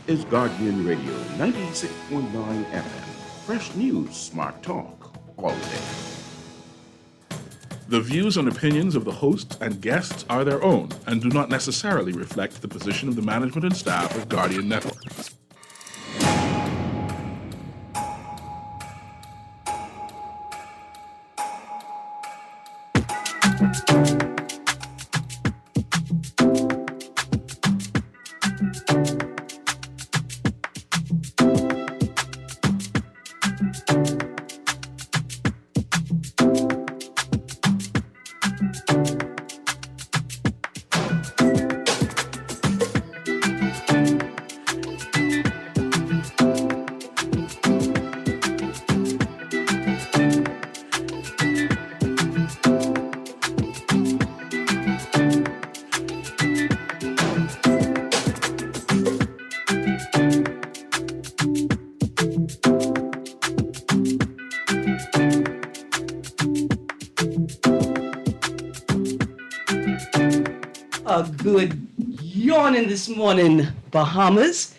is Guardian Radio 96.9 FM. Fresh news, smart talk, all day. The views and opinions of the hosts and guests are their own and do not necessarily reflect the position of the management and staff of Guardian Network. Good yawning this morning, Bahamas.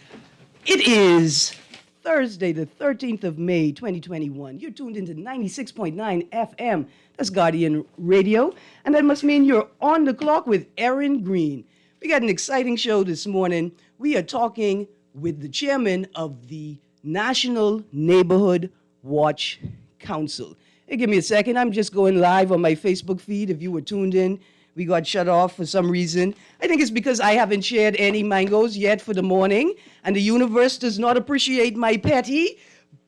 It is Thursday, the 13th of May, 2021. You're tuned into 96.9 FM. That's Guardian Radio. And that must mean you're on the clock with Erin Greene. We got an exciting show this morning. We are talking with the chairman of the National Neighborhood Watch Council. Hey, give me a second. I'm just going live on my Facebook feed. If you were tuned in, we got shut off for some reason. I think it's because I haven't shared any mangoes yet for the morning, and the universe does not appreciate my petty,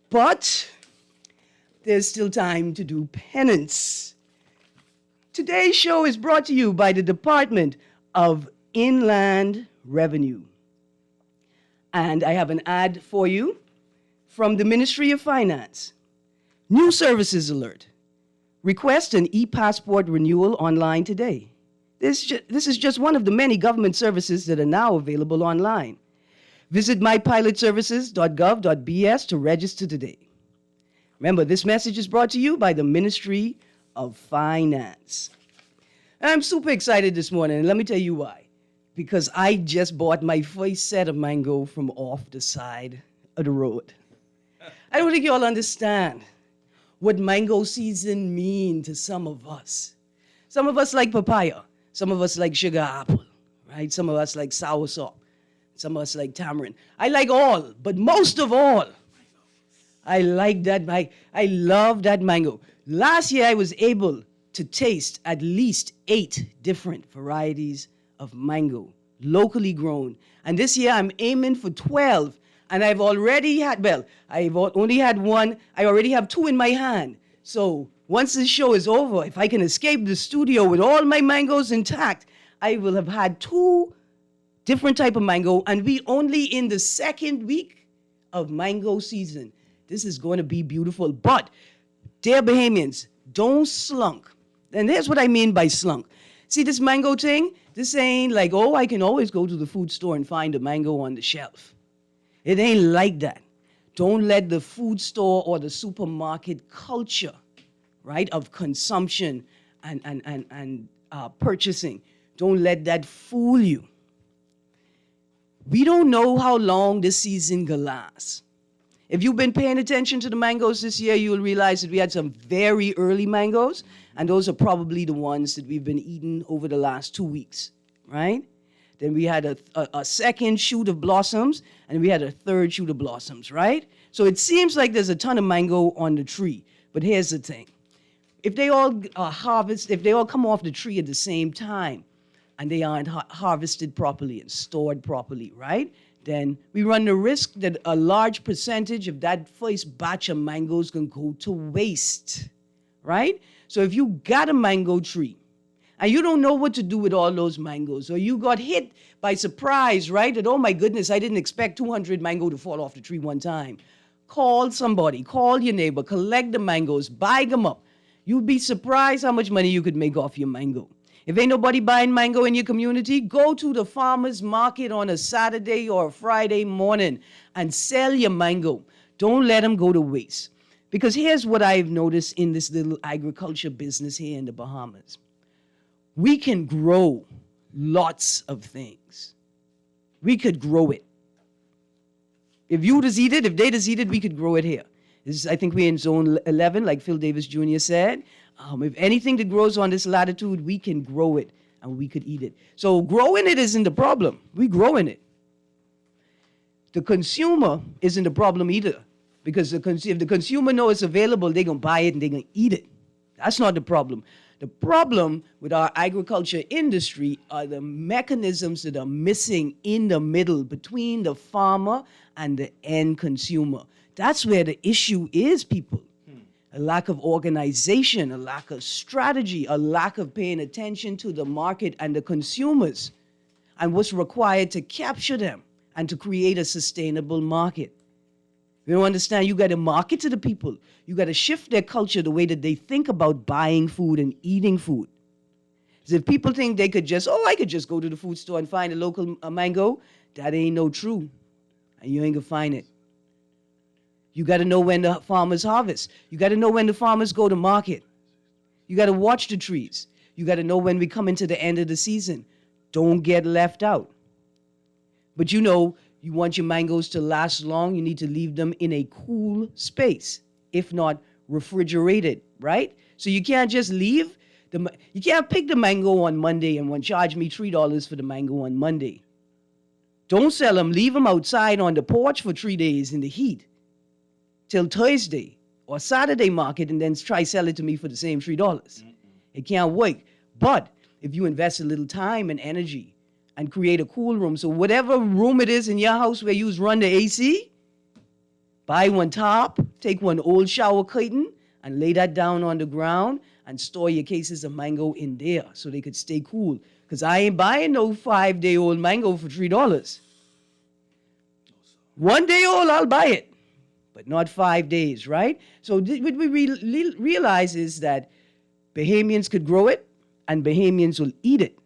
but there's still time to do penance. Today's show is brought to you by the Department of Inland Revenue. And I have an ad for you from the Ministry of Finance. New services alert. Request an e-passport renewal online today. This is just one of the many government services that are now available online. Visit mypilotservices.gov.bs to register today. Remember, this message is brought to you by the Ministry of Finance. I'm super excited this morning, and let me tell you why. Because I just bought my first set of mango from off the side of the road. I don't think you all understand what mango season mean to some of us. Some of us like papaya. Some of us like sugar apple, right? Some of us like soursop. Some of us like tamarind. I like all, but most of all, I like that. I love that mango. Last year, I was able to taste at least 8 different varieties of mango, locally grown. And this year, I'm aiming for 12. And I've already had, I've only had one. I already have 2 in my hand. So once this show is over, if I can escape the studio with all my mangoes intact, I will have had 2 different type of mango, and we only in the 2nd week of mango season. This is going to be beautiful. But, dear Bahamians, don't slunk. And here's what I mean by slunk. See this mango thing? This ain't like, oh, I can always go to the food store and find a mango on the shelf. It ain't like that. Don't let the food store or the supermarket culture, right, of consumption and purchasing, don't let that fool you. We don't know how long this season will last. If you've been paying attention to the mangoes this year, you'll realize that we had some very early mangoes, and those are probably the ones that we've been eating over the last 2 weeks, right? Then we had a second shoot of blossoms, and we had a third shoot of blossoms, right? So it seems like there's a ton of mango on the tree. But here's the thing. If they all if they all come off the tree at the same time, and they aren't harvested properly and stored properly, right? Then we run the risk that a large percentage of that first batch of mangoes can go to waste, right? So if you got a mango tree, and you don't know what to do with all those mangoes, or you got hit by surprise, right? That, oh my goodness, I didn't expect 200 mango to fall off the tree one time. Call somebody, call your neighbor, collect the mangoes, buy them up. You'd be surprised how much money you could make off your mango. If ain't nobody buying mango in your community, go to the farmer's market on a Saturday or a Friday morning and sell your mango. Don't let them go to waste. Because here's what I've noticed in this little agriculture business here in the Bahamas. We can grow lots of things. We could grow it. If you just eat it, if they just eat it, we could grow it here. I think we're in zone 11, like Phil Davis Jr. said. If anything that grows on this latitude, we can grow it and we could eat it. So growing it isn't the problem. We're growing it. The consumer isn't the problem either. Because if the consumer knows it's available, they're going to buy it and they're going to eat it. That's not the problem. The problem with our agriculture industry are the mechanisms that are missing in the middle between the farmer and the end consumer. That's where the issue is, people. A lack of organization, a lack of strategy, a lack of paying attention to the market and the consumers and what's required to capture them and to create a sustainable market. You don't understand? You got to market to the people. You got to shift their culture the way that they think about buying food and eating food. So if people think they could just, I could just go to the food store and find a local mango, that ain't no true. And you ain't going to find it. You got to know when the farmers harvest. You got to know when the farmers go to market. You got to watch the trees. You got to know when we come into the end of the season. Don't get left out. But you want your mangoes to last long, you need to leave them in a cool space, if not refrigerated, right? So you can't just leave. You can't pick the mango on Monday and charge me $3 for the mango on Monday. Don't sell them. Leave them outside on the porch for 3 days in the heat till Thursday or Saturday market and then try sell it to me for the same $3. It can't work. But if you invest a little time and energy and create a cool room. So whatever room it is in your house where you run the AC, buy one top, take one old shower curtain, and lay that down on the ground and store your cases of mango in there so they could stay cool. Because I ain't buying no 5-day-old mango for $3. 1 day old, I'll buy it, but not 5 days, right? So what we realize is that Bahamians could grow it and Bahamians will eat it.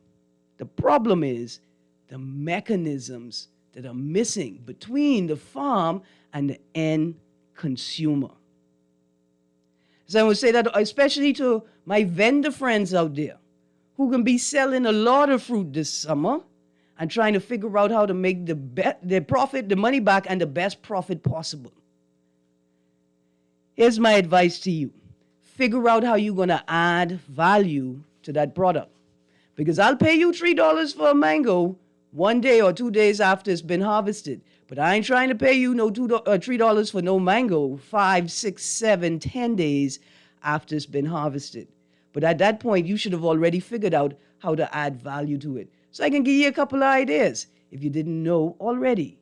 The problem is the mechanisms that are missing between the farm and the end consumer. So I would say that especially to my vendor friends out there who can be selling a lot of fruit this summer and trying to figure out how to make their profit, the money back, and the best profit possible. Here's my advice to you. Figure out how you're going to add value to that product. Because I'll pay you $3 for a mango 1 day or 2 days after it's been harvested. But I ain't trying to pay you no $3 for no mango 5, 6, 7, 10 days after it's been harvested. But at that point, you should have already figured out how to add value to it. So I can give you a couple of ideas if you didn't know already.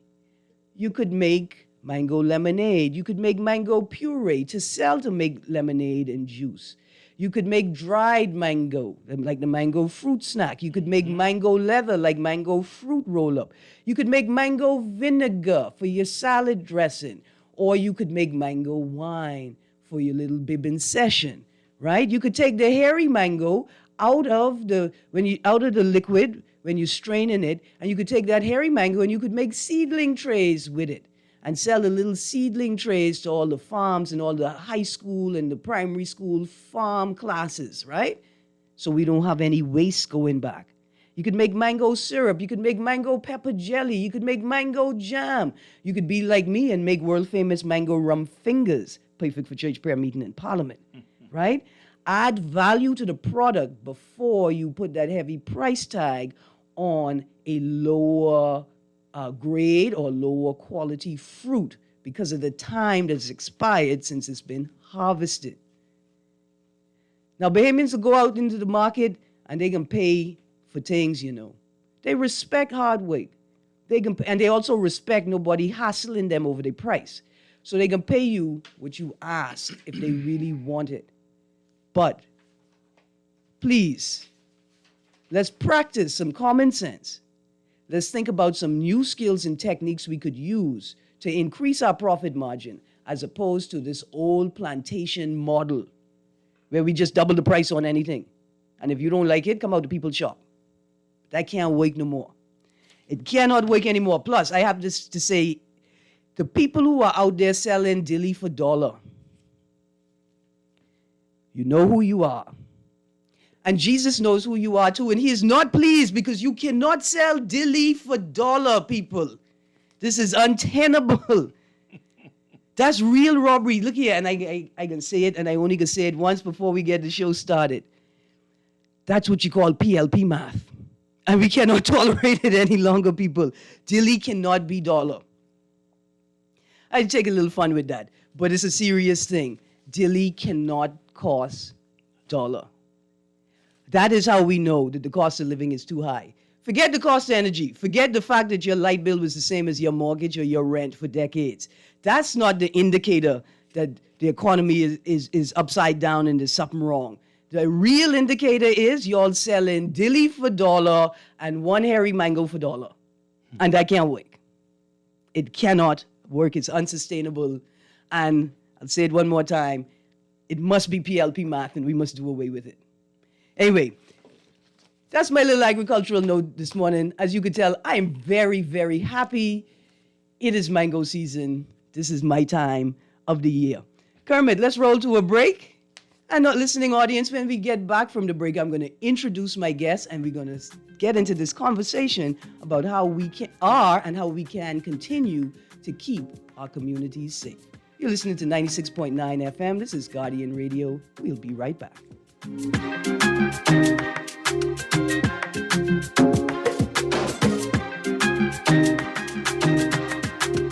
You could make mango lemonade. You could make mango puree to sell to make lemonade and juice. You could make dried mango, like the mango fruit snack. You could make mango leather, like mango fruit roll-up. You could make mango vinegar for your salad dressing. Or you could make mango wine for your little bibbing session, right? You could take the hairy mango out of the liquid when you're straining it, and you could take that hairy mango and you could make seedling trays with it. And sell the little seedling trays to all the farms and all the high school and the primary school farm classes, right? So we don't have any waste going back. You could make mango syrup. You could make mango pepper jelly. You could make mango jam. You could be like me and make world-famous mango rum fingers, perfect for church prayer meeting and parliament, right? Add value to the product before you put that heavy price tag on a lower grade or lower quality fruit because of the time that's expired since it's been harvested. Now, Bahamians will go out into the market and they can pay for things, They respect hard work. And they also respect nobody hassling them over the price. So they can pay you what you ask if they really want it. But please, let's practice some common sense. Let's think about some new skills and techniques we could use to increase our profit margin as opposed to this old plantation model where we just double the price on anything. And if you don't like it, come out to people's shop. That can't work no more. It cannot work anymore. Plus, I have this to say, the people who are out there selling dilly for $1, you know who you are. And Jesus knows who you are too. And he is not pleased because you cannot sell dilly for $1, people. This is untenable. That's real robbery. Look here, and I can say it, and I only can say it once before we get the show started. That's what you call PLP math. And we cannot tolerate it any longer, people. Dilly cannot be dollar. I take a little fun with that, but it's a serious thing. Dilly cannot cost dollar. That is how we know that the cost of living is too high. Forget the cost of energy. Forget the fact that your light bill was the same as your mortgage or your rent for decades. That's not the indicator that the economy is upside down and there's something wrong. The real indicator is y'all selling dilly for dollar and one hairy mango for dollar. And that can't work. It cannot work. It's unsustainable. And I'll say it one more time. It must be PLP math and we must do away with it. Anyway, that's my little agricultural note this morning. As you could tell, I am very, very happy. It is mango season. This is my time of the year. Kermit, let's roll to a break. And not listening audience, when we get back from the break, I'm going to introduce my guests and we're going to get into this conversation about how we and how we can continue to keep our communities safe. You're listening to 96.9 FM. This is Guardian Radio. We'll be right back.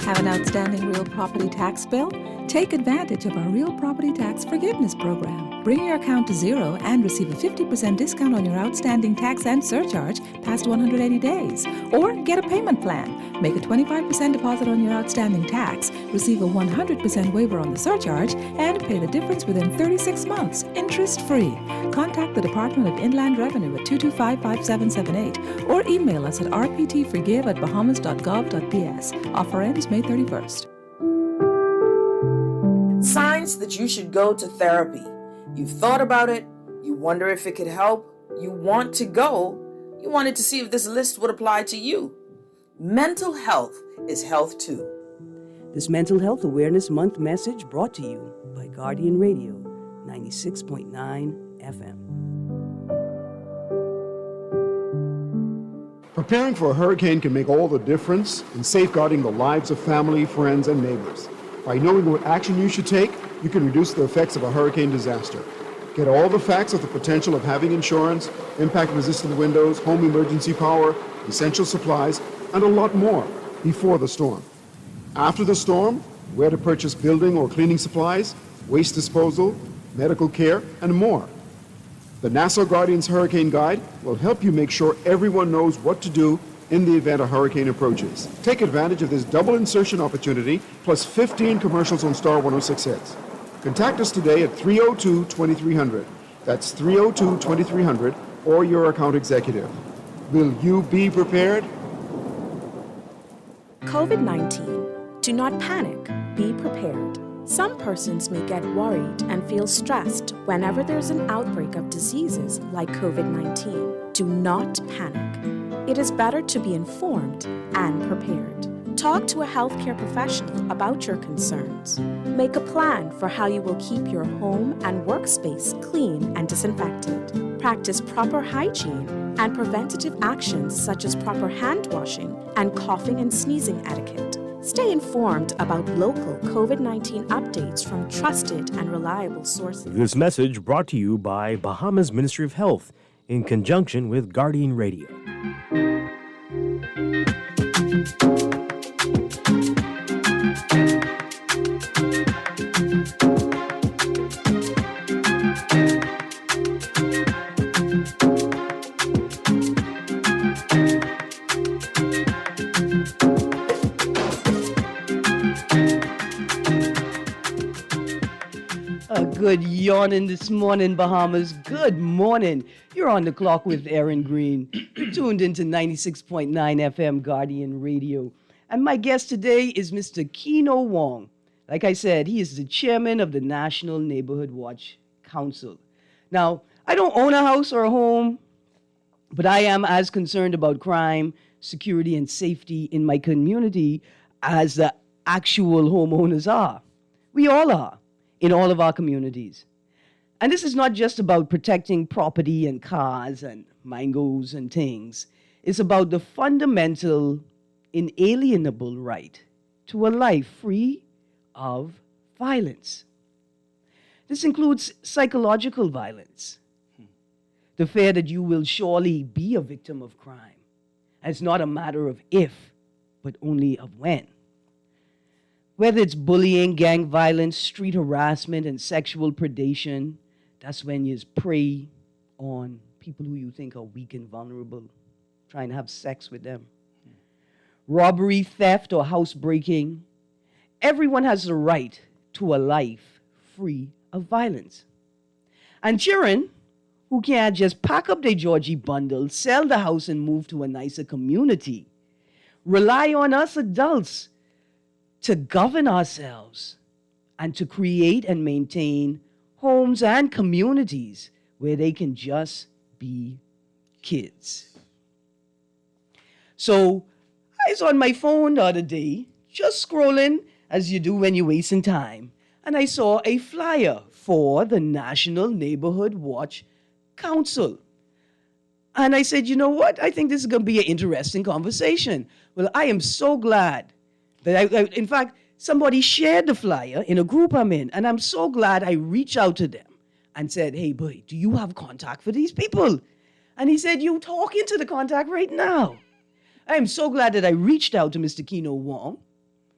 Have an outstanding real property tax bill? Take advantage of our Real Property Tax Forgiveness Program. Bring your account to zero and receive a 50% discount on your outstanding tax and surcharge past 180 days. Or get a payment plan. Make a 25% deposit on your outstanding tax, receive a 100% waiver on the surcharge, and pay the difference within 36 months, interest-free. Contact the Department of Inland Revenue at 225-5778 or email us at rptforgive@bahamas.gov.ps. Offer ends May 31st. Signs that you should go to therapy. You've thought about it, you wonder if it could help, you want to go, you wanted to see if this list would apply to you. Mental health is health too. This Mental Health Awareness Month message brought to you by Guardian Radio, 96.9 FM. Preparing for a hurricane can make all the difference in safeguarding the lives of family, friends, and neighbors. By knowing what action you should take, you can reduce the effects of a hurricane disaster. Get all the facts of the potential of having insurance, impact-resistant windows, home emergency power, essential supplies, and a lot more before the storm. After the storm, where to purchase building or cleaning supplies, waste disposal, medical care, and more. The Nassau Guardian's Hurricane Guide will help you make sure everyone knows what to do in the event a hurricane approaches. Take advantage of this double insertion opportunity, plus 15 commercials on Star 106 hits. Contact us today at 302-2300. That's 302-2300, or your account executive. Will you be prepared? COVID-19. Do not panic. Be prepared. Some persons may get worried and feel stressed whenever there's an outbreak of diseases like COVID-19. Do not panic. It is better to be informed and prepared. Talk to a healthcare professional about your concerns. Make a plan for how you will keep your home and workspace clean and disinfected. Practice proper hygiene and preventative actions such as proper hand washing and coughing and sneezing etiquette. Stay informed about local COVID-19 updates from trusted and reliable sources. This message brought to you by Bahamas Ministry of Health in conjunction with Guardian Radio. A good yawning this morning, Bahamas. Good morning. You're on the clock with Erin Greene. You're tuned into 96.9 FM Guardian Radio. And my guest today is Mr. Keno Wong. Like I said, he is the chairman of the National Neighborhood Watch Council. Now, I don't own a house or a home, but I am as concerned about crime, security, and safety in my community as the actual homeowners are. We all are in all of our communities. And this is not just about protecting property and cars and mangoes and things. It's about the fundamental, inalienable right to a life free of violence. This includes psychological violence, the fear that you will surely be a victim of crime. And it's not a matter of if, but only of when. Whether it's bullying, gang violence, street harassment, and sexual predation, that's when you prey on people who you think are weak and vulnerable, trying to have sex with them. Robbery, theft, or housebreaking, everyone has the right to a life free of violence. And children who can't just pack up their Georgie bundle, sell the house, and move to a nicer community, rely on us adults to govern ourselves and to create and maintain homes and communities where they can just be kids. So I was on my phone the other day, just scrolling as you do when you're wasting time, and I saw a flyer for the National Neighborhood Watch Council. And I said, you know what? I think this is going to be an interesting conversation. Well, I am so glad that in fact, somebody shared the flyer in a group I'm in, and I'm so glad I reached out to them and said, hey, boy, do you have contact for these people? And he said, you talking to the contact right now. I am so glad that I reached out to Mr. Keno Wong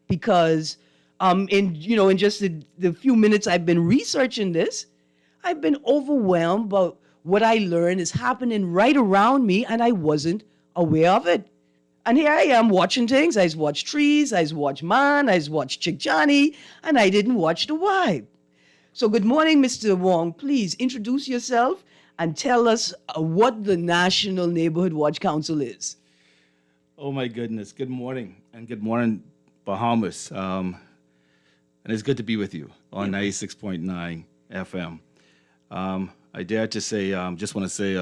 because in just the few minutes I've been researching this, I've been overwhelmed by what I learned is happening right around me, and I wasn't aware of it. And here I am watching things. I watched Trees, I watched Man, I watched Chick Johnny, and I didn't watch The Wife. So good morning, Mr. Wong. Please introduce yourself and tell us what the National Neighborhood Watch Council is. Oh, my goodness. Good morning. And good morning, Bahamas. And it's good to be with you on 96.9 FM. I dare to say, just want to say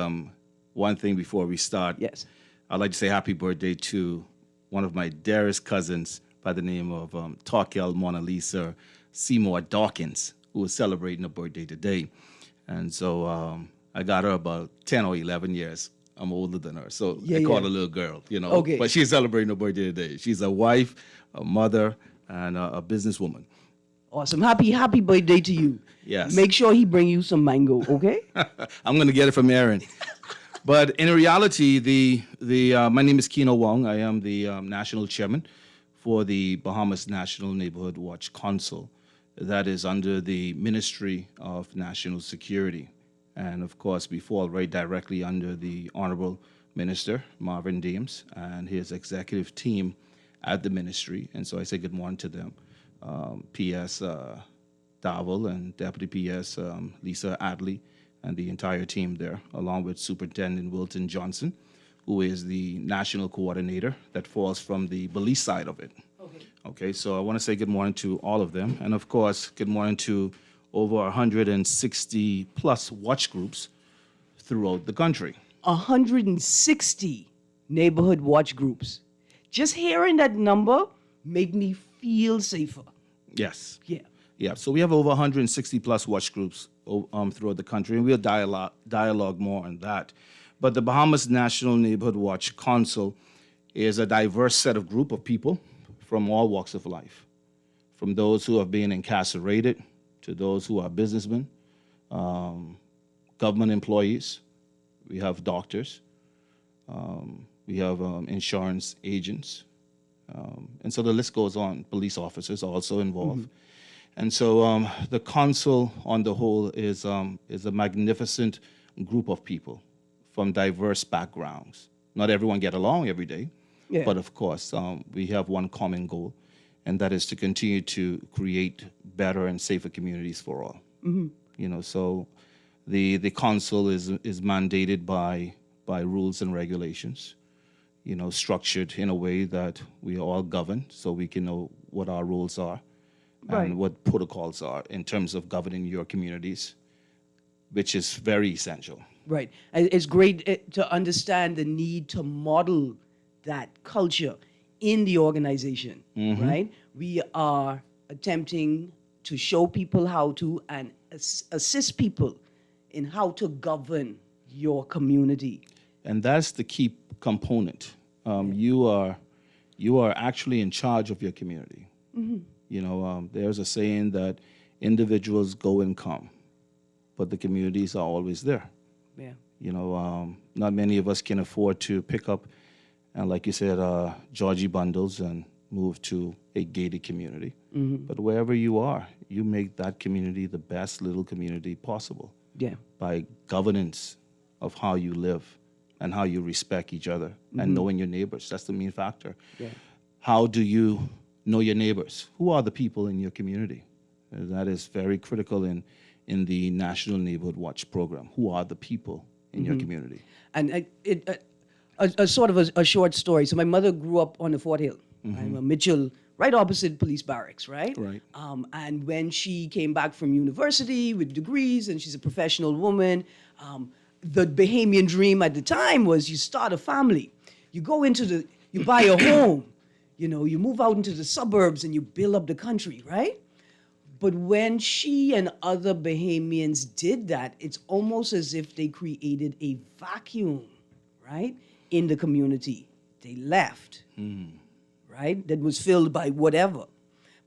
one thing before we start. Yes. I'd like to say happy birthday to one of my dearest cousins by the name of Torkel Mona Lisa Seymour Dawkins, who is celebrating her birthday today. And so I got her about 10 or 11 years. I'm older than her, so I call her a little girl, you know. Okay. But she's celebrating her birthday today. She's a wife, a mother, and a businesswoman. Awesome. Happy birthday to you. Yes. Make sure he bring you some mango, okay? I'm going to get it from Erin. But in reality, my name is Keno Wong. I am the national chairman for the Bahamas National Neighborhood Watch Council. That is under the Ministry of National Security. And of course, we fall right directly under the Honorable Minister, Marvin Dames, and his executive team at the ministry. And so I say good morning to them. P.S. Davel and Deputy P.S. Lisa Adley, and the entire team there, along with Superintendent Wilton Johnson, who is the national coordinator that falls from the Belize side of it. Okay, so I want to say good morning to all of them. And of course, good morning to over 160 plus watch groups throughout the country. 160 neighborhood watch groups. Just hearing that number make me feel safer. Yes. Yeah. So we have over 160 plus watch groups throughout the country, and we'll dialogue more on that. But the Bahamas National Neighborhood Watch Council is a diverse set of group of people from all walks of life, from those who have been incarcerated to those who are businessmen, government employees. We have doctors. We have insurance agents. And so the list goes on. Police officers are also involved. Mm-hmm. And so the council on the whole is a magnificent group of people from diverse backgrounds. Not everyone get along every day, but of course we have one common goal, and that is to continue to create better and safer communities for all. Mm-hmm. You know, so the council is mandated by rules and regulations, you know, structured in a way that we are all governed so we can know what our roles are. Right. And what protocols are in terms of governing your communities, which is very essential. Right. And it's great to understand the need to model that culture in the organization, mm-hmm. right? We are attempting to show people how to and assist people in how to govern your community. And that's the key component. You are actually in charge of your community. There's a saying that individuals go and come, but the communities are always there. Yeah. Not many of us can afford to pick up, and like you said, Georgie bundles and move to a gated community. But wherever you are, you make that community the best little community possible. Yeah. By governance of how you live and how you respect each other and knowing your neighbors. That's the main factor. Yeah. How do you know your neighbors? Who are the people in your community? That is very critical in the National Neighborhood Watch program. Who are the people in your community? And a sort of a short story. So my mother grew up on the Fort Hill. I'm a Mitchell, right opposite police barracks, right? Right. And when she came back from university with degrees, and she's a professional woman, the Bahamian dream at the time was you start a family. You buy a home, you move out into the suburbs and you build up the country, right? But when she and other Bahamians did that, it's almost as if they created a vacuum, right, in the community. They left, right, that was filled by whatever.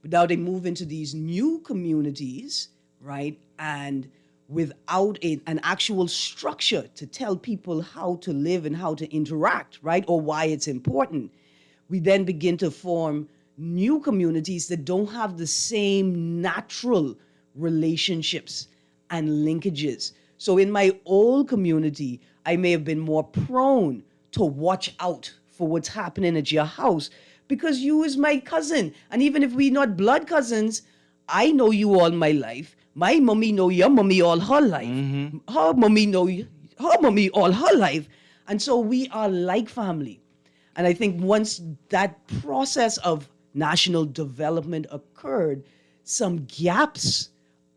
But now they move into these new communities, right, and without an actual structure to tell people how to live and how to interact, right, or why it's important, we then begin to form new communities that don't have the same natural relationships and linkages. So in my old community, I may have been more prone to watch out for what's happening at your house because you is my cousin. And even if we're not blood cousins, I know you all my life. My mommy know your mommy all her life. Her mommy know her mommy all her life. And so we are like family. And I think once that process of national development occurred, some gaps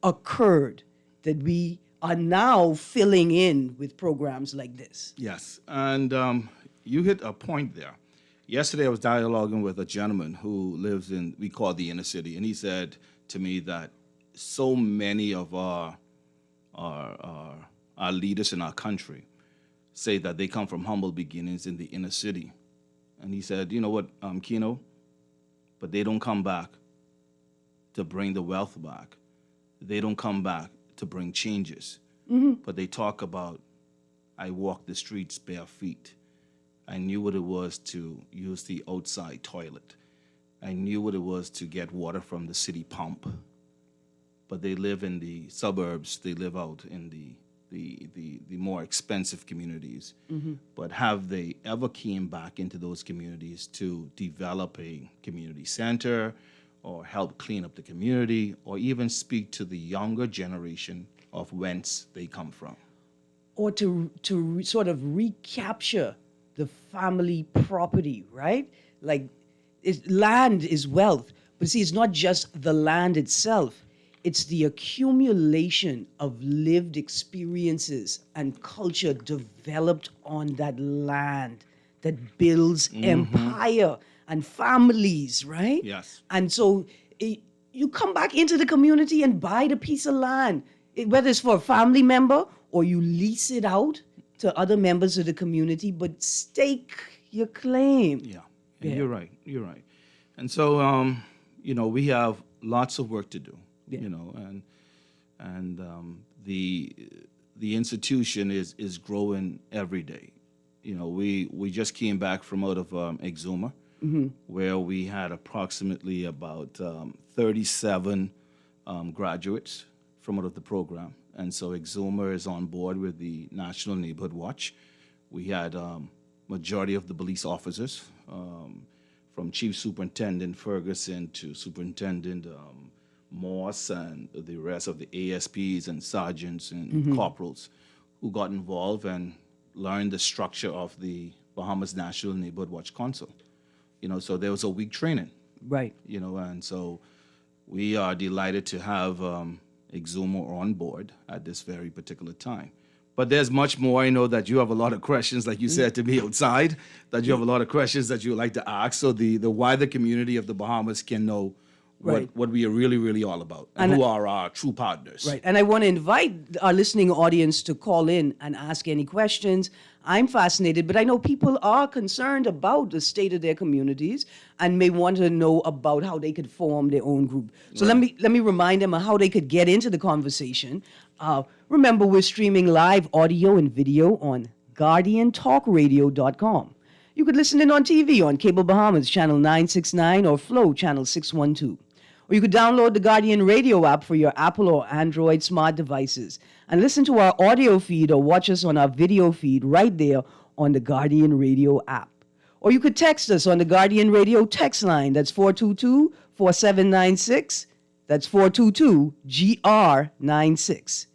occurred that we are now filling in with programs like this. Yes, and you hit a point there. Yesterday I was dialoguing with a gentleman who lives in, we call the inner city, and he said to me that so many of our leaders in our country say that they come from humble beginnings in the inner city. And he said, you know what, Kino, but they don't come back to bring the wealth back. They don't come back to bring changes. But they talk about, I walked the streets bare feet. I knew what it was to use the outside toilet. I knew what it was to get water from the city pump. But they live in the suburbs. They live out in the more expensive communities. But have they ever came back into those communities to develop a community center or help clean up the community or even speak to the younger generation of whence they come from? Or to sort of recapture the family property, right? Like land is wealth. But see, it's not just the land itself. It's the accumulation of lived experiences and culture developed on that land that builds empire and families, right? Yes. And so you come back into the community and buy the piece of land, whether it's for a family member or you lease it out to other members of the community, but stake your claim. Yeah. You're right. And so, we have lots of work to do. And the institution is growing every day. We just came back from out of Exuma, where we had approximately about 37 graduates from out of the program. And so Exuma is on board with the National Neighborhood Watch. We had majority of the police officers, from Chief Superintendent Ferguson to Superintendent Morse and the rest of the ASPs and sergeants and corporals who got involved and learned the structure of the Bahamas National Neighborhood Watch Council. So there was a week training. Right. And so we are delighted to have Exuma on board at this very particular time. But there's much more. I know that you have a lot of questions, like you said to me outside, that you have a lot of questions that you would like to ask. So the wider community of the Bahamas can know Right. what we are really, really all about, and who are our true partners. Right. And I want to invite our listening audience to call in and ask any questions. I'm fascinated, but I know people are concerned about the state of their communities and may want to know about how they could form their own group. So let me remind them of how they could get into the conversation. Remember, we're streaming live audio and video on GuardianTalkRadio.com. You could listen in on TV on Cable Bahamas, Channel 969, or Flow, Channel 612. Or you could download the Guardian Radio app for your Apple or Android smart devices and listen to our audio feed or watch us on our video feed right there on the Guardian Radio app. Or you could text us on the Guardian Radio text line. That's 422-4796. That's 422-GR96.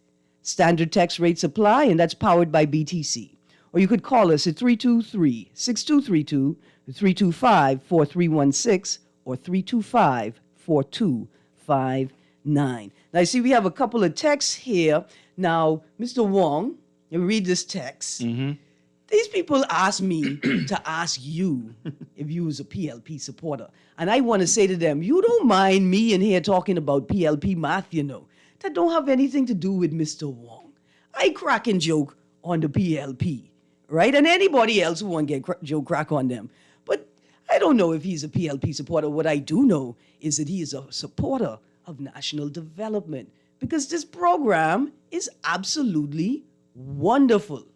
Standard text rates apply, and that's powered by BTC. Or you could call us at 323-6232, 325-4316, or 325-4259. Now, you see, we have a couple of texts here. Now, Mr. Wong, you read this text. These people asked me to ask you if you was a PLP supporter. And I want to say to them, you don't mind me in here talking about PLP math, you know. That don't have anything to do with Mr. Wong. I crack and joke on the PLP, right? And anybody else who want to get joke crack on them. But I don't know if he's a PLP supporter. What I do know is that he is a supporter of national development, because this program is absolutely wonderful.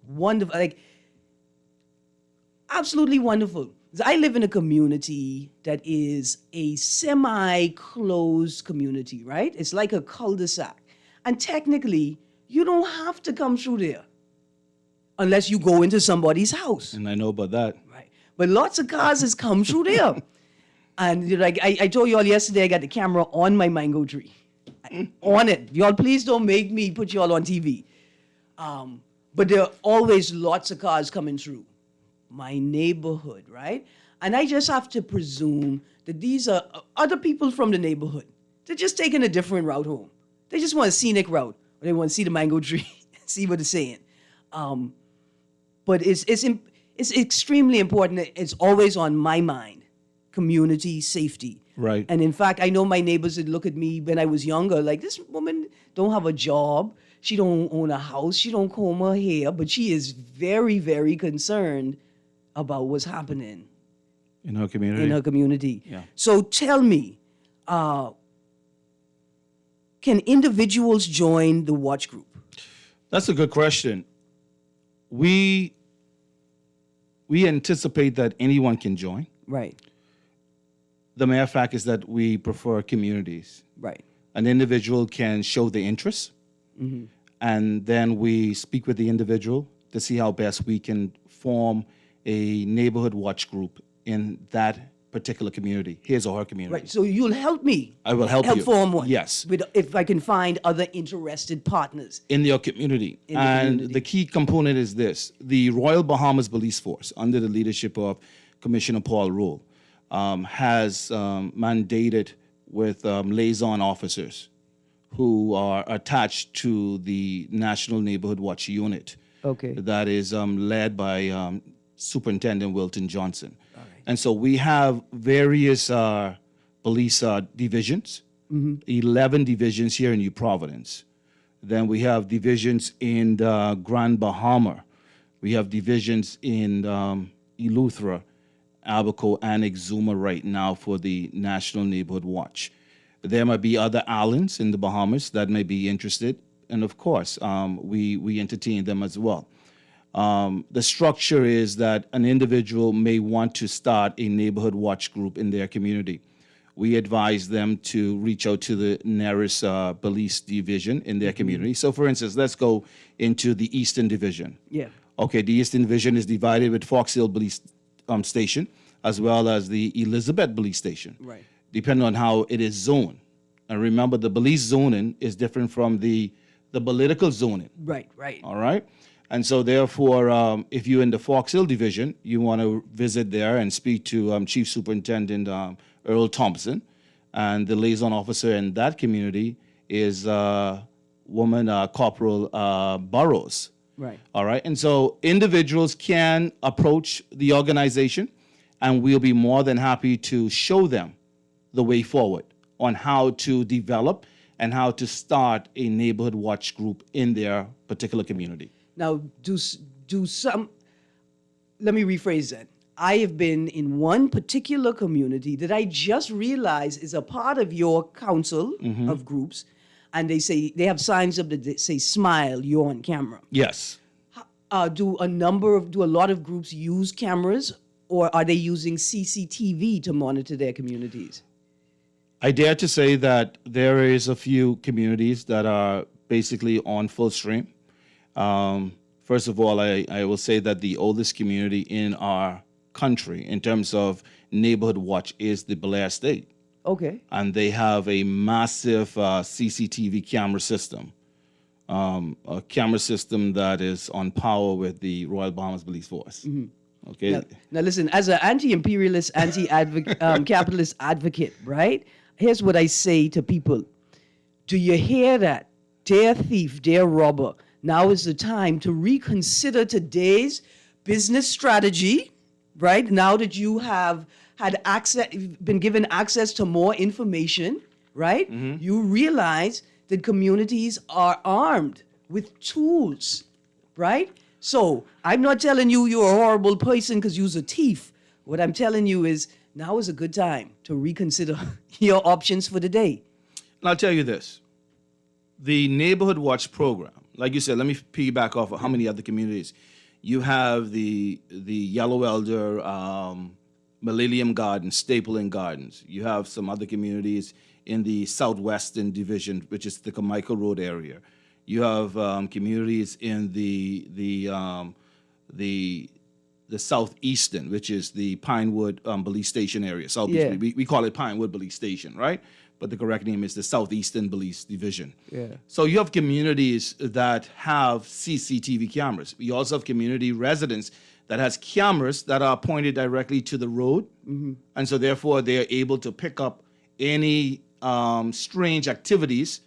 Wonderful, like absolutely wonderful. I live in a community that is a semi-closed community, right? It's like a cul-de-sac. And technically, you don't have to come through there unless you go into somebody's house. And I know about that. Right. But lots of cars has come through there. And like I told you all yesterday, I got the camera on my mango tree. On it. Y'all, please don't make me put y'all on TV. But there are always lots of cars coming through my neighborhood, right? And I just have to presume that these are other people from the neighborhood. They're just taking a different route home. They just want a scenic route, or they want to see the mango tree, see what it's saying. But it's extremely important. It's always on my mind. Community safety. Right. And in fact, I know my neighbors would look at me when I was younger, like, this woman don't have a job. She don't own a house. She don't comb her hair, but she is very, very concerned about what's happening in her community. Yeah. So tell me, can individuals join the watch group? That's a good question. We anticipate that anyone can join. Right. The mere fact is that we prefer communities. Right. An individual can show the interest, and then we speak with the individual to see how best we can form a neighborhood watch group in that particular community, his or her community. Right. So you'll help me. I will help you. Form one. Yes. If I can find other interested partners. In your community. The key component is this. The Royal Bahamas Police Force, under the leadership of Commissioner Paul Rule, has mandated with liaison officers who are attached to the National Neighborhood Watch Unit. Okay. That is led by Superintendent Wilton Johnson. And so we have various police divisions, 11 divisions here in New Providence. Then we have divisions in the Grand Bahama. We have divisions in Eleuthera, Abaco, and Exuma right now for the National Neighborhood Watch. There might be other islands in the Bahamas that may be interested. And of course, we entertain them as well. The structure is that an individual may want to start a neighborhood watch group in their community. We advise them to reach out to the nearest police division in their community. So for instance, let's go into the Eastern Division. Yeah. Okay, the Eastern Division is divided with Fox Hill Police Station, as well as the Elizabeth Police Station. Right. Depending on how it is zoned. And remember, the police zoning is different from the political zoning. Right. All right? And so therefore, if you're in the Fox Hill Division, you want to visit there and speak to Chief Superintendent Earl Thompson. And the liaison officer in that community is woman Corporal Burrows. Right. All right. And so individuals can approach the organization, and we'll be more than happy to show them the way forward on how to develop and how to start a neighborhood watch group in their particular community. Now, let me rephrase that. I have been in one particular community that I just realized is a part of your council of groups, and they have signs up that say "Smile, you're on camera." Yes. Do a lot of groups use cameras, or are they using CCTV to monitor their communities? I dare to say that there is a few communities that are basically on full stream. First of all, I will say that the oldest community in our country in terms of neighborhood watch is the Blair State. Okay. And they have a massive CCTV camera system, a camera system that is on power with the Royal Bahamas Police Force. Okay. Now listen, as an anti-imperialist, anti-capitalist advocate, right? Here's what I say to people. Do you hear that? Dear thief, dear robber, now is the time to reconsider today's business strategy, right? Now that you have been given access to more information, right? You realize that communities are armed with tools, right? So I'm not telling you you're a horrible person because you're a thief. What I'm telling you is now is a good time to reconsider your options for the day. And I'll tell you this. The Neighborhood Watch program, like you said, let me piggyback off of how many other communities. You have the Yellow Elder, Millennium Gardens, Stapleton Gardens. You have some other communities in the Southwestern Division, which is the Carmichael Road area. You have communities in the Southeastern, which is the Pinewood Police Station area. South Beach, Yeah. we call it Pinewood Police Station, right? But the correct name is the Southeastern Police Division. Yeah. So you have communities that have CCTV cameras. You also have community residents that has cameras that are pointed directly to the road. And so therefore they're able to pick up any strange activities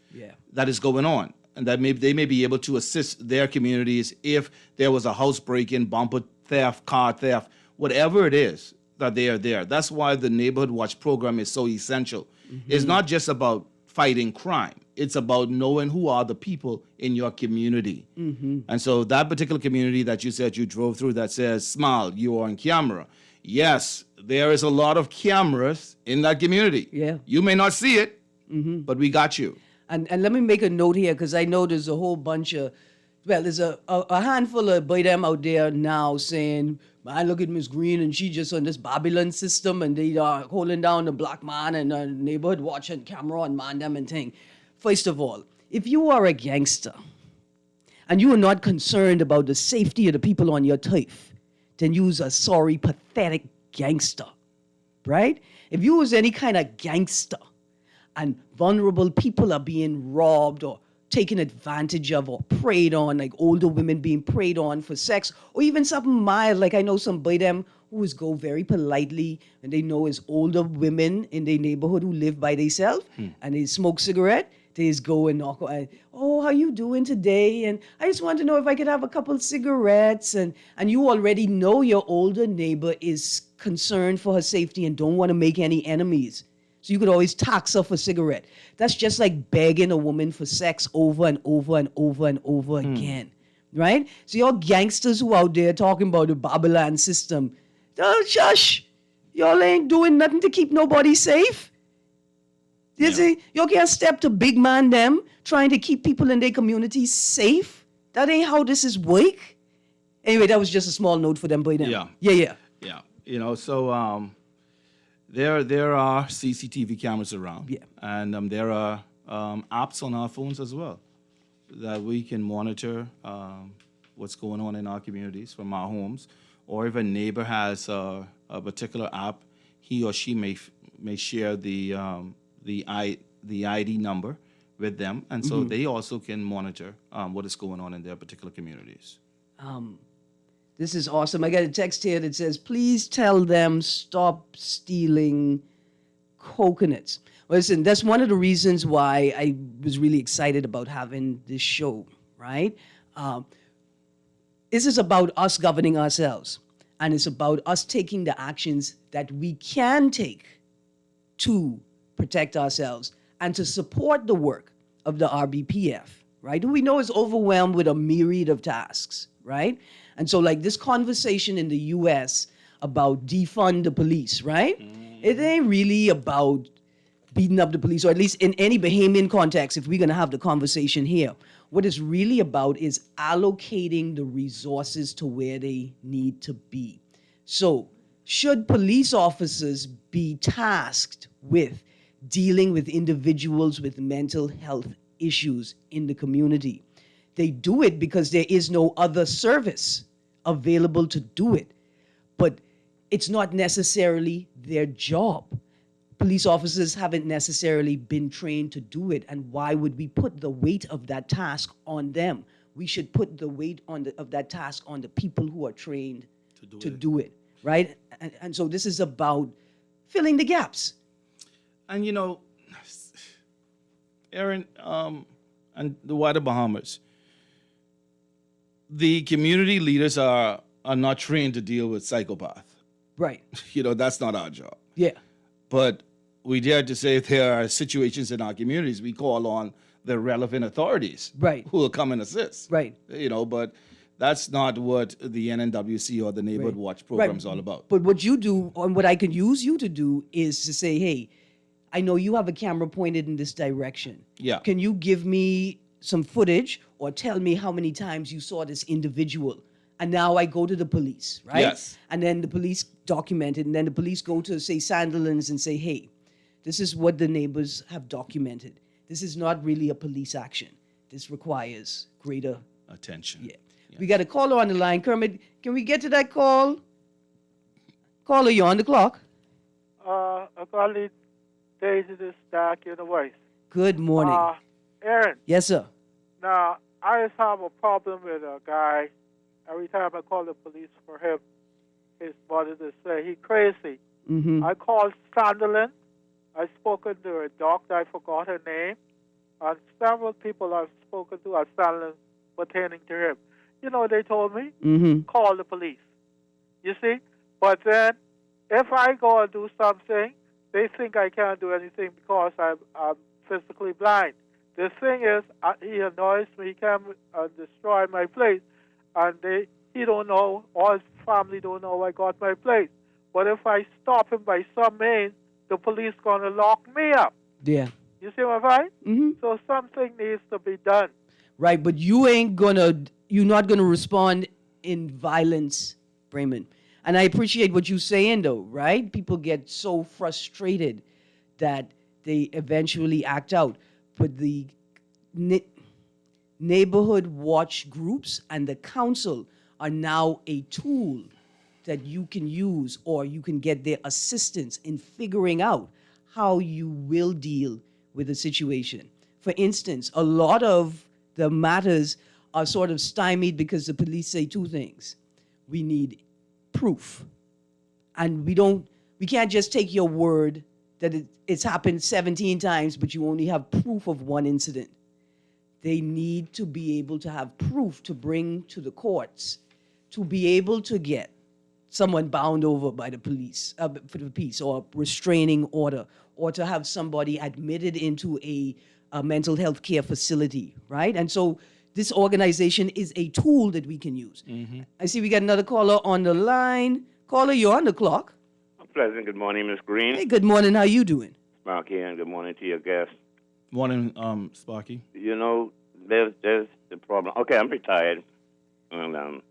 that is going on. And that they may be able to assist their communities if there was a house break-in, bumper theft, car theft, whatever it is that they are there. That's why the Neighborhood Watch program is so essential. It's not just about fighting crime. It's about knowing who are the people in your community. And so that particular community that you said you drove through that says, "Smile, you are on camera." Yes, there is a lot of cameras in that community. Yeah. You may not see it, but we got you. And let me make a note here because I know there's a whole bunch of, there's a handful of by them out there now saying, "Man, look at Miss Greene and she just on this Babylon system and they are holding down the black man and neighborhood watch and camera and man them and thing." First of all, if you are a gangster and you are not concerned about the safety of the people on your turf, then you's a sorry, pathetic gangster, right? If you was any kind of gangster and vulnerable people are being robbed or taken advantage of or preyed on, like older women being preyed on for sex, or even something mild, like I know some by them who is go very politely and they know is older women in their neighborhood who live by themselves and they smoke cigarette, they just go and knock on, "Oh, how you doing today? And I just want to know if I could have a couple cigarettes." And you already know your older neighbor is concerned for her safety and don't want to make any enemies. So you could always tax her for cigarette. That's just like begging a woman for sex over and over and over and over again, right? So y'all gangsters who out there talking about the Babylon system, shush. Y'all ain't doing nothing to keep nobody safe. You see, y'all can't step to big man them trying to keep people in their communities safe. That ain't how this is work. Anyway, that was just a small note for them by them. Yeah. You know, so there are CCTV cameras around. Yeah. And there are apps on our phones as well that we can monitor what's going on in our communities from our homes. Or if a neighbor has a particular app, he or she may share the ID number with them, and so they also can monitor what is going on in their particular communities. This is awesome. I got a text here that says, "Please tell them stop stealing coconuts." Well, listen, that's one of the reasons why I was really excited about having this show, right? This is about us governing ourselves, and it's about us taking the actions that we can take to protect ourselves and to support the work of the RBPF, right? Who we know is overwhelmed with a myriad of tasks, right? And so, like this conversation in the U.S. about defund the police, right? It ain't really about beating up the police, or at least in any Bahamian context, if we're going to have the conversation here. What it's really about is allocating the resources to where they need to be. So, should police officers be tasked with dealing with individuals with mental health issues in the community? They do it because there is no other service available to do it. But it's not necessarily their job. Police officers haven't necessarily been trained to do it. And why would we put the weight of that task on them? We should put the weight of that task on the people who are trained to do it, right? And so this is about filling the gaps. And Erin, and the wider Bahamas, the community leaders are not trained to deal with psychopaths. Right. That's not our job. Yeah. But we dare to say if there are situations in our communities, we call on the relevant authorities, right, who will come and assist. Right. But that's not what the NNWC or the Neighborhood Watch program is all about. But what you do, and what I could use you to do, is to say, hey, I know you have a camera pointed in this direction. Yeah. Can you give me some footage or tell me how many times you saw this individual? And now I go to the police, right? Yes. And then the police document it, and then the police go to, say, Sandilands and say, hey, this is what the neighbors have documented. This is not really a police action. This requires greater attention. Yeah. Yes. We got a caller on the line. Kermit, can we get to that call? Caller, you're on the clock. I call it Daisy this dark in the voice. Good morning. Erin. Yes, sir. Now, I just have a problem with a guy. Every time I call the police for him, his mother to say he's crazy. Mm-hmm. I called Sunderland. I spoken to a doctor. I forgot her name. And several people I've spoken to at Sunderland pertaining to him. They told me, call the police. You see? But then, if I go and do something, they think I can't do anything because I'm physically blind. The thing is, he annoys me. He can destroy my place. And he don't know, all his family don't know I got my place. But if I stop him by some means, the police going to lock me up. Yeah. You see my point? Mm-hmm. So something needs to be done. Right, but you're not gonna respond in violence, Brayman. And I appreciate what you're saying, though, right? People get so frustrated that they eventually act out. But the neighborhood watch groups and the council are now a tool that you can use, or you can get their assistance in figuring out how you will deal with a situation. For instance, a lot of the matters are sort of stymied because the police say two things. We need proof. And we can't just take your word that it's happened 17 times, but you only have proof of one incident. They need to be able to have proof to bring to the courts to be able to get someone bound over by the police, for the peace, or restraining order, or to have somebody admitted into a mental health care facility, right? And so this organization is a tool that we can use. Mm-hmm. I see we got another caller on the line. Caller, you're on the clock. Pleasant. Good morning, Ms. Greene. Hey, good morning. How you doing? Sparky, and good morning to your guest. Morning, Sparky. There's the problem. Okay, I'm retired, and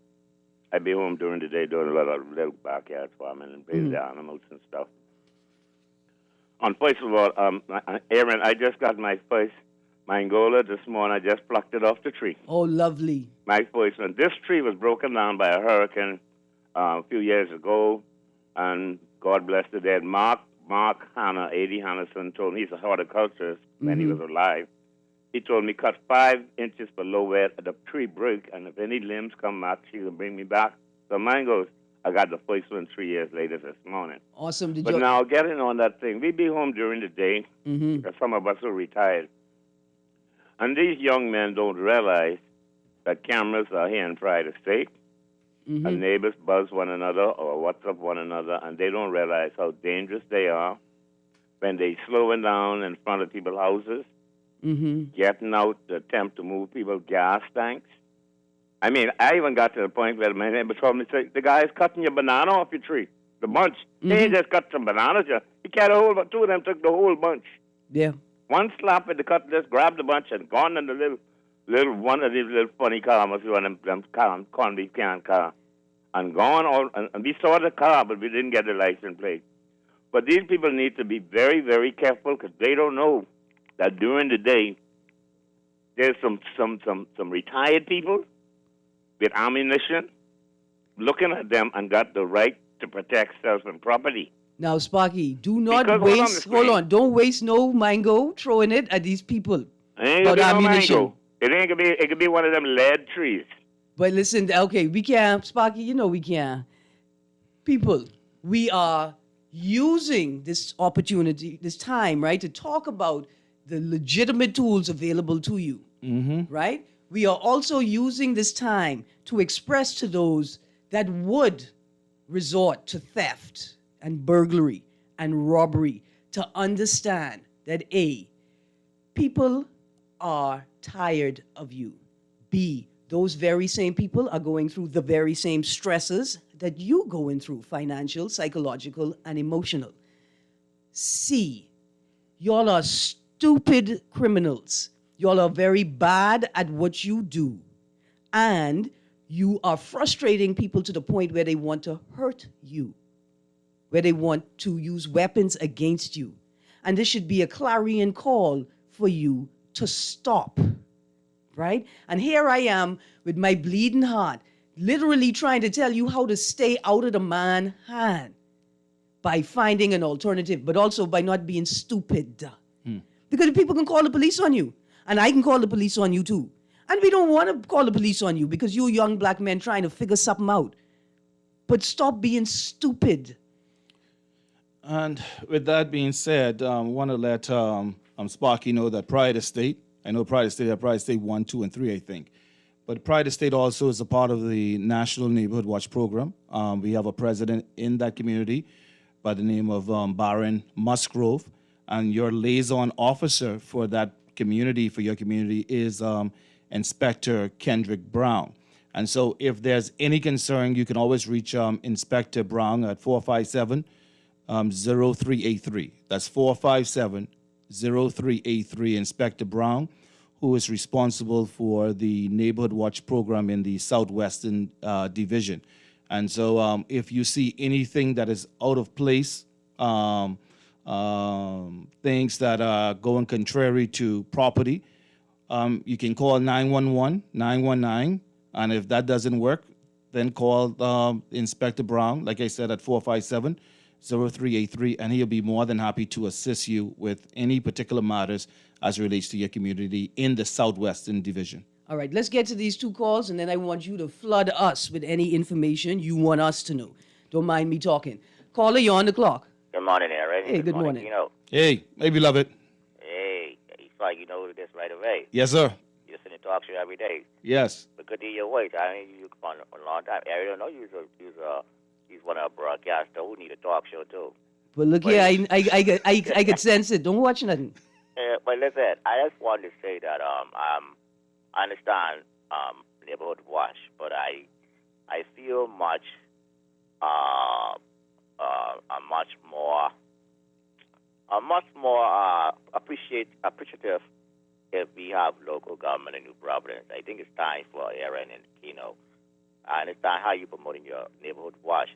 I be home during the day doing a lot of little backyard farming and raising the animals and stuff. First of all, Erin, I just got my first mangola this morning. I just plucked it off the tree. Oh, lovely. My first one. This tree was broken down by a hurricane a few years ago, and God bless the dead. Mark Hanna, A.D. Hannason, told me, he's a horticulturist when he was alive. He told me cut 5 inches below where the tree broke, and if any limbs come out, she will bring me back some mangoes. I got the first one 3 years later this morning. Awesome. But now, getting on that thing, we be home during the day, because some of us are retired. And these young men don't realize that cameras are here in Pride State, and neighbors buzz one another or WhatsApp one another, and they don't realize how dangerous they are. when they slowing down in front of people's houses, getting out to attempt to move people's gas tanks. I mean, I even got to the point where my neighbor told me, the guy is cutting your banana off your tree, the bunch. They ain't just cut some bananas. He cut a whole bunch. Two of them took the whole bunch. Yeah. One slap at the cut, just grabbed the bunch and gone in the little one of these little funny cars, one of them convict can car, and gone out. And we saw the car, but we didn't get the license plate. But these people need to be very, very careful because they don't know that during the day there's some retired people with ammunition looking at them and got the right to protect self and property. Now, Sparky, do not Because waste. Hold on, don't waste no mango throwing it at these people. It ain't gonna be no mango. It ain't gonna be. It could be one of them lead trees. But listen, okay, we can't, Sparky. You know we can't. People, we are using this opportunity, this time, right, to talk about the legitimate tools available to you, right? We are also using this time to express to those that would resort to theft and burglary and robbery to understand that A, people are tired of you. B, those very same people are going through the very same stresses that you going through, financial, psychological, and emotional. C, y'all are stupid criminals. Y'all are very bad at what you do. And you are frustrating people to the point where they want to hurt you, where they want to use weapons against you. And this should be a clarion call for you to stop, right? And here I am with my bleeding heart, literally trying to tell you how to stay out of the man's hand by finding an alternative, but also by not being stupid. Because people can call the police on you, and I can call the police on you too. And we don't want to call the police on you because you young black men trying to figure something out. But stop being stupid. And with that being said, I want to let Sparky know that Pride Estate, I know Pride Estate 1, 2, and 3, I think. But Pride Estate also is a part of the National Neighborhood Watch program. We have a president in that community by the name of Baron Musgrove. And your liaison officer for that community, for your community, is Inspector Kendrick Brown. And so if there's any concern, you can always reach Inspector Brown at 457-0383. That's 457-0383. Inspector Brown, who is responsible for the Neighborhood Watch program in the Southwestern Division. And so if you see anything that is out of place, things that are going contrary to property, you can call 911, and if that doesn't work, then call Inspector Brown, like I said, at 457-0383, and he'll be more than happy to assist you with any particular matters as it relates to your community in the Southwestern Division. All right, let's get to these two calls, and then I want you to flood us with any information you want us to know. Don't mind me talking. Caller, you're on the clock. Good morning, Erin. Hey, good morning. Hey, maybe love it. Hey, it's like you know this right away. Yes, sir. You listen to talk show every day. Yes. But good to hear your voice. I mean, you come on a long time. Erin, I know he's one of our broadcasters who need a talk show too. But look here, I could sense it. Don't watch nothing. But listen, I just wanted to say that I understand Neighborhood Watch, but I feel much more appreciative if we have local government in New Providence. I think it's time for Erin and Keno. I understand how you're promoting your Neighborhood Watch,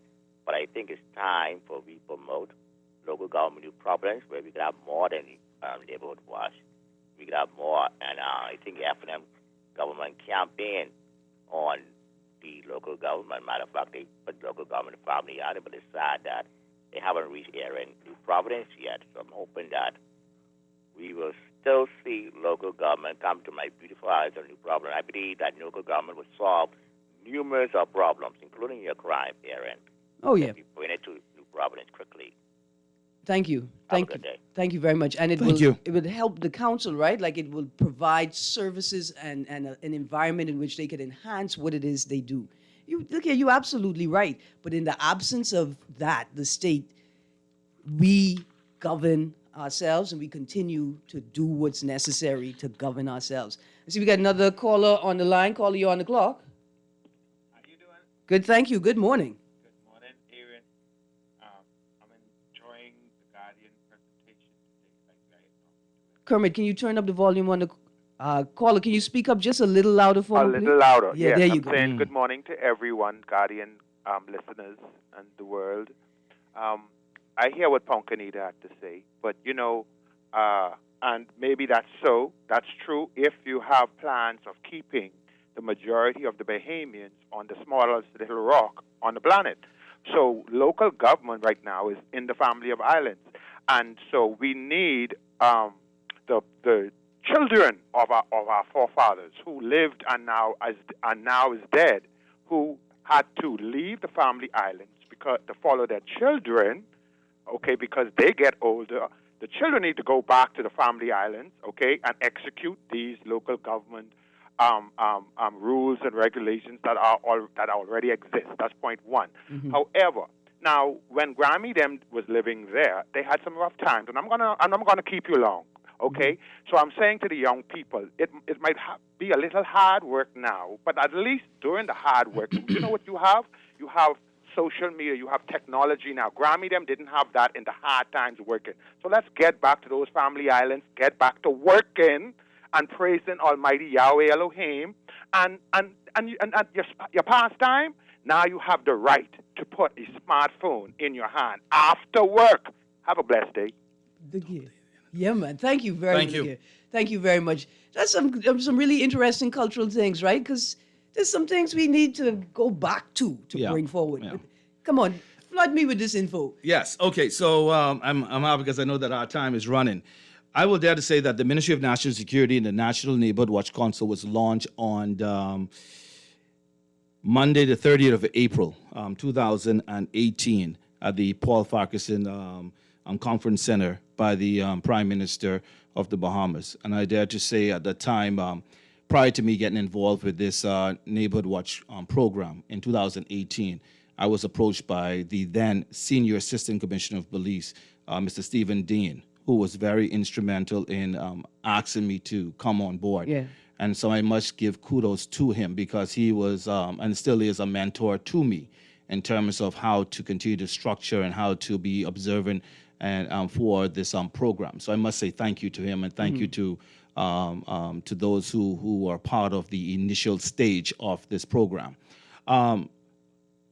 but I think it's time for we promote local government in New Providence where we can have more than Neighborhood Watch. We can have more, and I think F&M government campaign on the local government. Matter of fact, they put local government family out, but it's sad that they haven't reached here in New Providence yet. So I'm hoping that we will still see local government come to my beautiful eyes of New Providence. I believe that local government will solve numerous of problems, including your crime, Erin. Oh, yeah. We bring it to New Providence quickly. Thank you. Have a good day. Thank you very much. And it would help the council, right? Like it will provide services and an environment in which they can enhance what it is they do. Look here, you're absolutely right. But in the absence of that, the state, we govern ourselves and we continue to do what's necessary to govern ourselves. I see we got another caller on the line. Caller, you're on the clock. How you doing? Good, thank you. Good morning. Good morning, Erin. I'm enjoying the Guardian presentation today. Kermit, can you turn up the volume on the caller? Can you speak up just a little louder for me, A little louder. Yeah, yes, there you I'm go. saying good morning to everyone, Guardian listeners and the world. I hear what Ponkanita had to say, but and maybe that's true if you have plans of keeping the majority of the Bahamians on the smallest little rock on the planet. So local government right now is in the family of islands, and so we need the children of our forefathers who lived and now is dead, who had to leave the family islands to follow their children, okay, because they get older. The children need to go back to the family islands, okay, and execute these local government rules and regulations that already exist. That's point one. Mm-hmm. However, now when Grammy them was living there, they had some rough times, and I'm gonna keep you long, okay? So I'm saying to the young people, it might be a little hard work now, but at least during the hard work, you know what you have? You have social media, you have technology now. Grammy them didn't have that in the hard times working. So let's get back to those family islands, get back to working and praising Almighty Yahweh Elohim, and at your pastime, now you have the right to put a smartphone in your hand after work. Have a blessed day. Yeah, man. Thank you very much. Thank you. Thank you very much. That's some really interesting cultural things, right? Because there's some things we need to go back to bring forward. Yeah. Come on, flood me with this info. Yes. Okay. So I'm out because I know that our time is running. I will dare to say that the Ministry of National Security and the National Neighborhood Watch Council was launched on Monday, the 30th of April, 2018, at the Paul Farquharson Conference Center by the Prime Minister of the Bahamas. And I dare to say at the time, prior to me getting involved with this Neighborhood Watch program in 2018, I was approached by the then Senior Assistant Commissioner of Police, Mr. Stephen Dean, who was very instrumental in asking me to come on board. Yeah. And so I must give kudos to him because he was and still is a mentor to me in terms of how to continue to structure and how to be observant and for this program. So I must say thank you to him and thank you to those who are part of the initial stage of this program.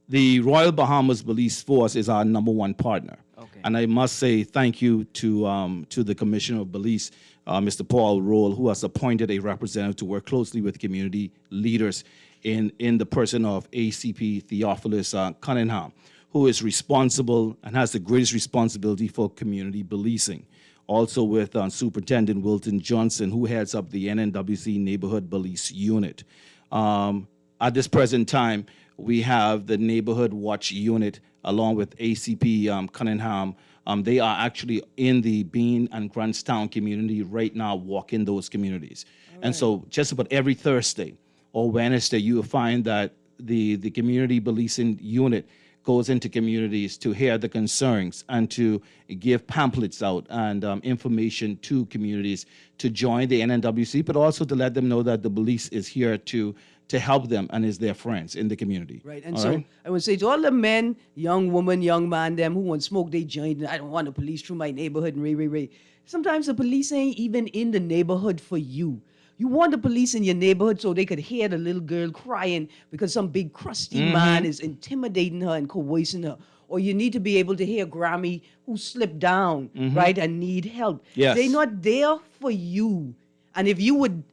The Royal Bahamas Police Force is our number one partner. Okay. And I must say thank you to the Commissioner of Police, Mr. Paul Roll, who has appointed a representative to work closely with community leaders in the person of ACP Theophilus Cunningham, who is responsible and has the greatest responsibility for community policing. Also with Superintendent Wilton Johnson, who heads up the NNWC Neighborhood Police Unit. At this present time, we have the Neighborhood Watch Unit along with ACP Cunningham. They are actually in the Bean and Grantstown community right now, walking those communities. Right. And so just about every Thursday or Wednesday, you will find that the community policing unit goes into communities to hear the concerns and to give pamphlets out and information to communities to join the NNWC, but also to let them know that the police is here to help them and is their friends in the community. Right, and so I would say to all the men, young woman, young man, them who want smoke, they join. I don't want the police through my neighborhood and ray. Sometimes the police ain't even in the neighborhood for you. You want the police in your neighborhood so they could hear the little girl crying because some big crusty man is intimidating her and coercing her. Or you need to be able to hear Grammy who slipped down, right, and need help. Yes. They're not there for you. And if you would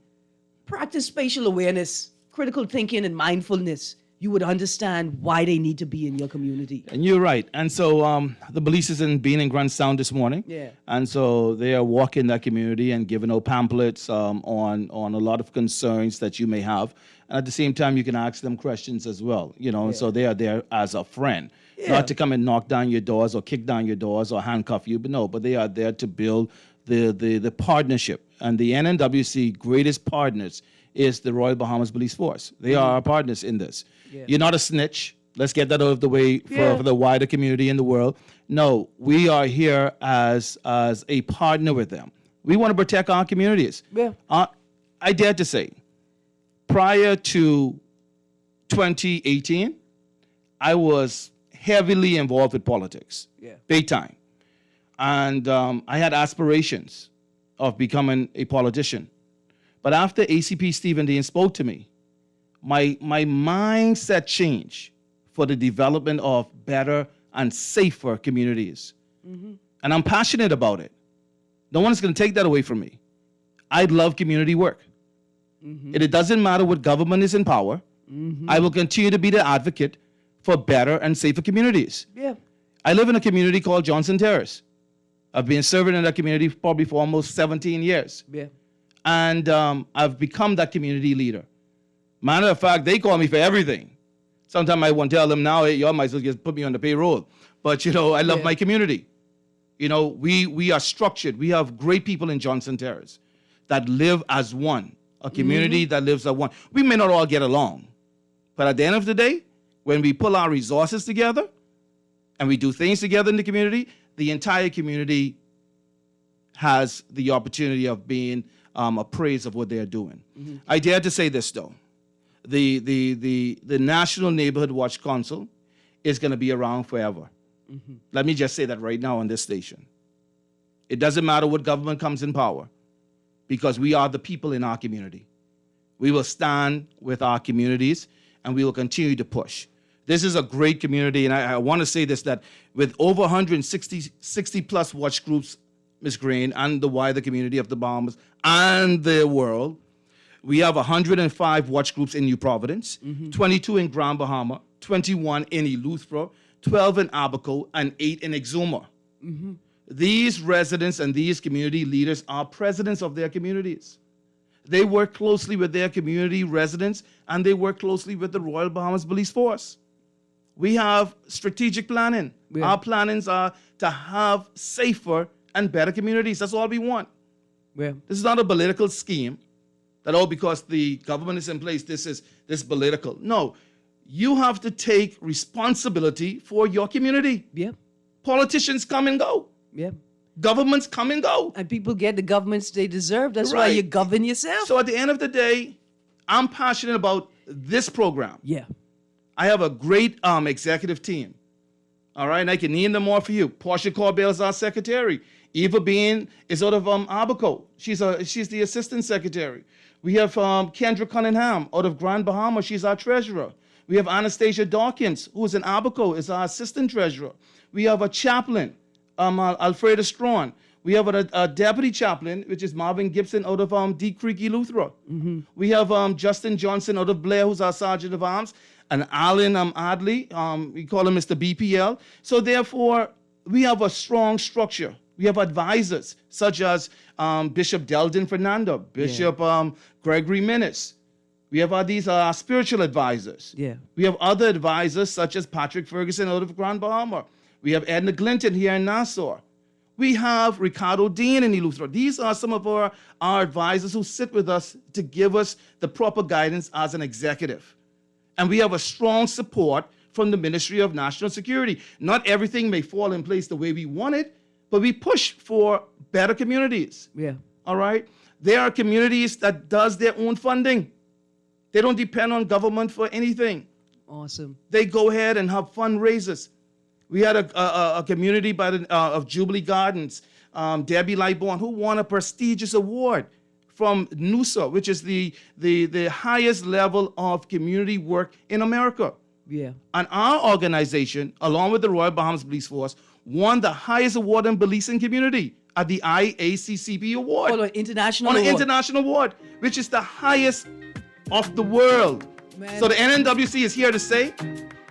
practice spatial awareness, critical thinking, and mindfulness, you would understand why they need to be in your community. And you're right. And so the police is in Bean and Grantstown this morning. Yeah. And so they are walking that community and giving out pamphlets on a lot of concerns that you may have. And at the same time, you can ask them questions as well. And so they are there as a friend. Yeah. Not to come and knock down your doors or kick down your doors or handcuff you, but they are there to build the partnership. And the NNWC greatest partners is the Royal Bahamas Police Force. They are our partners in this. Yeah. You're not a snitch. Let's get that out of the way for the wider community in the world. No, we are here as a partner with them. We want to protect our communities. Yeah. I dare to say, prior to 2018, I was heavily involved with politics, big time. And I had aspirations of becoming a politician. But after ACP Stephen Dean spoke to me, my mindset changed for the development of better and safer communities. Mm-hmm. And I'm passionate about it. No one's going to take that away from me. I love community work. Mm-hmm. It doesn't matter what government is in power. Mm-hmm. I will continue to be the advocate for better and safer communities. Yeah. I live in a community called Johnson Terrace. I've been serving in that community probably for almost 17 years. Yeah. And I've become that community leader. Matter of fact, they call me for everything. Sometimes I won't tell them now, hey, y'all might as well just put me on the payroll. But, I love my community. We are structured. We have great people in Johnson Terrace that live as one, a community that lives as one. We may not all get along, but at the end of the day, when we pull our resources together and we do things together in the community, the entire community has the opportunity of being appraised of what they're doing. Mm-hmm. I dare to say this, though. The National Neighborhood Watch Council is going to be around forever. Mm-hmm. Let me just say that right now on this station. It doesn't matter what government comes in power, because we are the people in our community. We will stand with our communities, and we will continue to push. This is a great community, and I want to say this, that with over 160 plus watch groups, Ms. Greene, and the wider community of the Bahamas and the world, we have 105 watch groups in New Providence, 22 in Grand Bahama, 21 in Eleuthera, 12 in Abaco, and 8 in Exuma. Mm-hmm. These residents and these community leaders are presidents of their communities. They work closely with their community residents, and they work closely with the Royal Bahamas Police Force. We have strategic planning. Yeah. Our plannings are to have safer and better communities. That's all we want. Yeah. This is not a political scheme that, because the government is in place, this is political. No, you have to take responsibility for your community. Yeah. Politicians come and go. Yeah. Governments come and go. And people get the governments they deserve. That's why you govern yourself. So at the end of the day, I'm passionate about this program. Yeah. I have a great executive team. All right, and I can name them all for you. Portia Corbell is our secretary. Eva Bean is out of Abaco. She's the assistant secretary. We have Kendra Cunningham out of Grand Bahama. She's our treasurer. We have Anastasia Dawkins, who is in Abaco, is our assistant treasurer. We have a chaplain, Alfreda Strawn. We have a deputy chaplain, which is Marvin Gibson out of Deep Creek, Eleuthera. Mm-hmm. We have Justin Johnson out of Blair, who's our sergeant of arms, and Alan Adley, we call him Mr. BPL. So therefore, we have a strong structure. We have advisors such as Bishop Deldon Fernando, Bishop Gregory Minnis. We have these spiritual advisors. Yeah. We have other advisors such as Patrick Ferguson out of Grand Bahama. We have Edna Glinton here in Nassau. We have Ricardo Dean in Eleuthera. These are some of our advisors who sit with us to give us the proper guidance as an executive. And we have a strong support from the Ministry of National Security. Not everything may fall in place the way we want it, but we push for better communities. Yeah. All right? There are communities that does their own funding. They don't depend on government for anything. Awesome. They go ahead and have fundraisers. We had a community of Jubilee Gardens, Debbie Lightborn, who won a prestigious award from NUSA, which is the highest level of community work in America. Yeah. And our organization, along with the Royal Bahamas Police Force, won the highest award in policing community at the IACCP Award. On an international award, which is the highest of the world. Man. So the NNWC is here to say,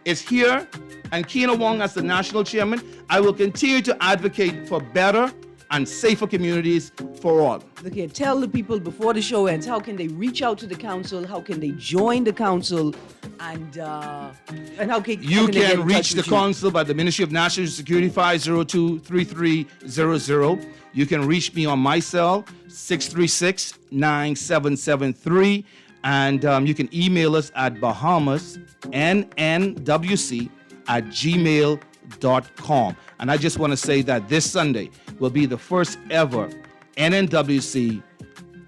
it's here, and Keno Wong as the national chairman, I will continue to advocate for better and safer communities for all. Look here, tell the people before the show ends, how can they reach out to the council? How can they join the council? And how can you can reach the council by the Ministry of National Security 502-3300. You can reach me on my cell 636-9773, And you can email us at bahamasnnwc@gmail.com. And I just want to say that this Sunday will be the first ever NNWC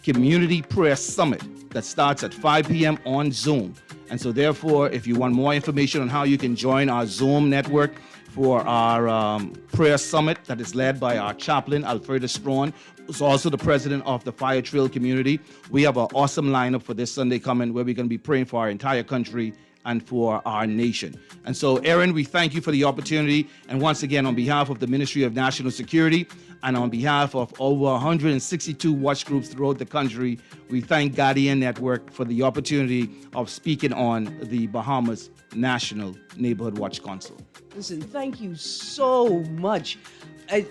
Community Prayer Summit that starts at 5 p.m. on Zoom. And so therefore, if you want more information on how you can join our Zoom network for our prayer summit that is led by our chaplain, Alfreda Strawn, who's also the president of the Fire Trail community, we have an awesome lineup for this Sunday coming where we're going to be praying for our entire country and for our nation. And so, Erin, we thank you for the opportunity. And once again, on behalf of the Ministry of National Security and on behalf of over 162 watch groups throughout the country, we thank Guardian Network for the opportunity of speaking on the Bahamas National Neighborhood Watch Council. Listen, thank you so much. I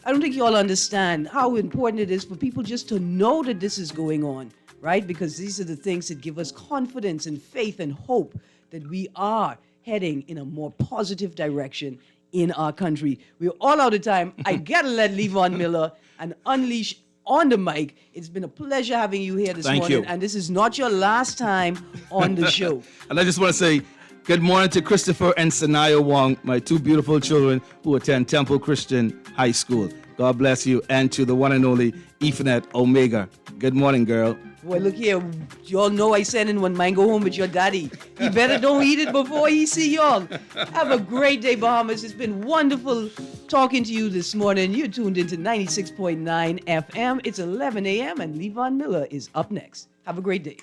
don't think you all understand how important it is for people just to know that this is going on, right? Because these are the things that give us confidence and faith and hope that we are heading in a more positive direction in our country. We're all out of time. I gotta let Levon Miller and Unleash on the mic. It's been a pleasure having you here this morning. Thank you. And this is not your last time on the show. And I just want to say good morning to Christopher and Sanaya Wong, my two beautiful children who attend Temple Christian High School. God bless you. And to the one and only Ethernet Omega. Good morning, girl. Boy, look here. Y'all know I said in when mine go home with your daddy. He better don't eat it before he see y'all. Have a great day, Bahamas. It's been wonderful talking to you this morning. You're tuned into 96.9 FM. It's 11 a.m. and Levon Miller is up next. Have a great day.